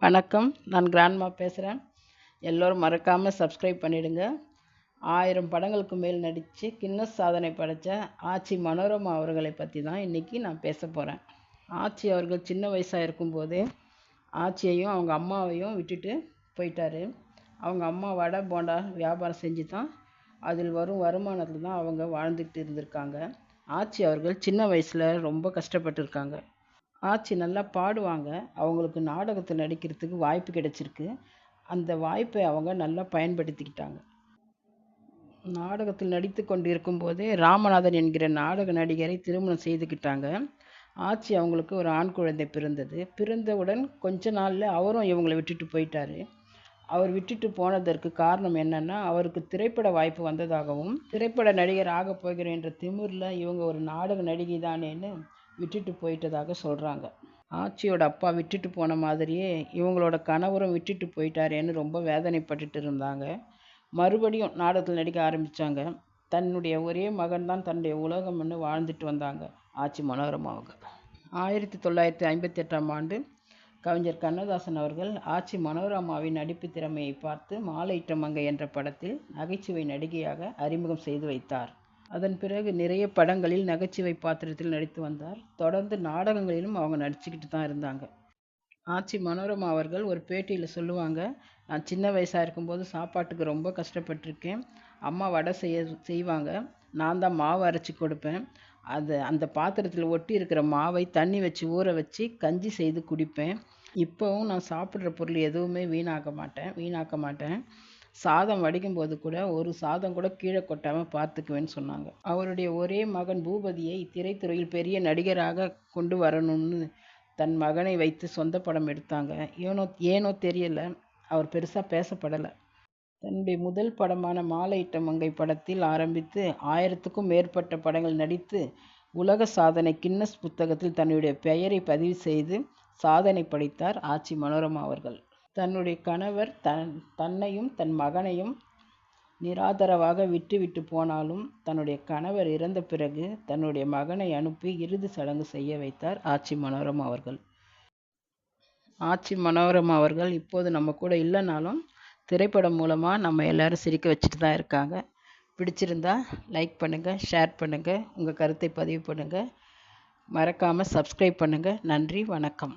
வணக்கம். நான் கிராண்ட்மா பேசுகிறேன். எல்லோரும் மறக்காமல் சப்ஸ்கிரைப் பண்ணிடுங்க. 1000 படங்களுக்கு மேல் நடித்து கின்னஸ் சாதனை படைத்த ஆச்சி மனோரமா அவர்களை பற்றி தான் இன்றைக்கி நான் பேச போகிறேன். ஆச்சி அவர்கள் சின்ன வயசாக இருக்கும்போதே ஆச்சியையும் அவங்க அம்மாவையும் விட்டுட்டு போயிட்டார். அவங்க அம்மா வடை போண்டா வியாபாரம் செஞ்சு தான் அதில் வரும் வருமானத்தில் தான் அவங்க வாழ்ந்துக்கிட்டு இருந்திருக்காங்க. ஆச்சி அவர்கள் சின்ன வயசில் ரொம்ப கஷ்டப்பட்டுருக்காங்க. ஆச்சி நல்லா பாடுவாங்க. அவங்களுக்கு நாடகத்தில் நடிக்கிறதுக்கு வாய்ப்பு கிடைச்சிருக்கு. அந்த வாய்ப்பை அவங்க நல்லா பயன்படுத்திக்கிட்டாங்க. நாடகத்தில் நடித்து கொண்டு இருக்கும்போதே ராமநாதன் என்கிற நாடக நடிகரை திருமணம் செய்துக்கிட்டாங்க. ஆச்சி அவங்களுக்கு ஒரு ஆண் குழந்தை பிறந்தது. பிறந்தவுடன் கொஞ்ச நாளில் அவரும் இவங்களை விட்டுட்டு போயிட்டார். அவர் விட்டுட்டு போனதற்கு காரணம் என்னென்னா, அவருக்கு திரைப்பட வாய்ப்பு வந்ததாகவும் திரைப்பட நடிகர் ஆகப் போகிறேன் என்ற திமிரில் இவங்க ஒரு நாடக நடிகை தானேன்னு விட்டுட்டு போயிட்டதாக சொல்கிறாங்க. ஆச்சியோட அப்பா விட்டுட்டு போன மாதிரியே இவங்களோட கணவரும் விட்டுட்டு போயிட்டாரேன்னு ரொம்ப வேதனைப்பட்டுட்டு இருந்தாங்க. மறுபடியும் நாடகத்தில் நடிக்க ஆரம்பித்தாங்க. தன்னுடைய ஒரே மகன் தான் தன்னுடைய உலகம்னு வாழ்ந்துட்டு வந்தாங்க ஆச்சி மனோரமாவுக்கு. 1958ஆம் ஆண்டு கவிஞர் கண்ணதாசன் அவர்கள் ஆச்சி மனோரமாவின் நடிப்பு திறமையை பார்த்து மாலையிட்ட மங்கை என்ற படத்தில் நகைச்சுவை நடிகையாக அறிமுகம் செய்து வைத்தார். அதன் பிறகு நிறைய படங்களில் நகைச்சுவை பாத்திரத்தில் நடித்து வந்தார். தொடர்ந்து நாடகங்களிலும் அவங்க நடிச்சுக்கிட்டு தான் இருந்தாங்க. ஆச்சி மனோரமா அவர்கள் ஒரு பேட்டியில் சொல்லுவாங்க, நான் சின்ன வயசாக இருக்கும்போது சாப்பாட்டுக்கு ரொம்ப கஷ்டப்பட்டிருக்கேன். அம்மா வடை செய்வாங்க. நான் தான் மாவு அரைச்சி கொடுப்பேன். அந்த பாத்திரத்தில் ஒட்டி இருக்கிற மாவை தண்ணி வச்சு ஊற வச்சு கஞ்சி செய்து குடிப்பேன். இப்போவும் நான் சாப்பிட்ற பொருள் எதுவுமே வீணாக்க மாட்டேன். சாதம் வடிக்கும்போது கூட ஒரு சாதம் கூட கீழே கொட்டாமல் பார்த்துக்குவேன்னு சொன்னாங்க. அவருடைய ஒரே மகன் பூபதியை திரைத்துறையில் பெரிய நடிகராக கொண்டு வரணும்னு தன் மகனை வைத்து சொந்த படம் எடுத்தாங்க. ஏனோ தெரியல, அவர் பெருசாக பேசப்படலை. தன்னுடைய முதல் படமான மாலையிட்ட மங்கை படத்தில் ஆரம்பித்து 1000க்கும் மேற்பட்ட படங்கள் நடித்து உலக சாதனை கின்னஸ் புத்தகத்தில் தன்னுடைய பெயரை பதிவு செய்து சாதனை படைத்தார் ஆச்சி மனோரமா அவர்கள். தன்னுடைய கணவர் தன்னையும் தன் மகனையும் நிராதரவாக விட்டு போனாலும் தன்னுடைய கணவர் இறந்த பிறகு தன்னுடைய மகனை அனுப்பி இறுதி சடங்கு செய்ய வைத்தார் ஆச்சி மனோரமா அவர்கள். ஆச்சி மனோரமா அவர்கள் இப்போது நம்ம கூட இல்லைனாலும் திரைப்படம் மூலமாக நம்ம எல்லாரும் சிரிக்க வச்சுட்டு தான் இருக்காங்க. பிடிச்சிருந்தா லைக் பண்ணுங்கள், ஷேர் பண்ணுங்கள், உங்கள் கருத்தை பதிவு பண்ணுங்கள். மறக்காமல் சப்ஸ்கிரைப் பண்ணுங்கள். நன்றி, வணக்கம்.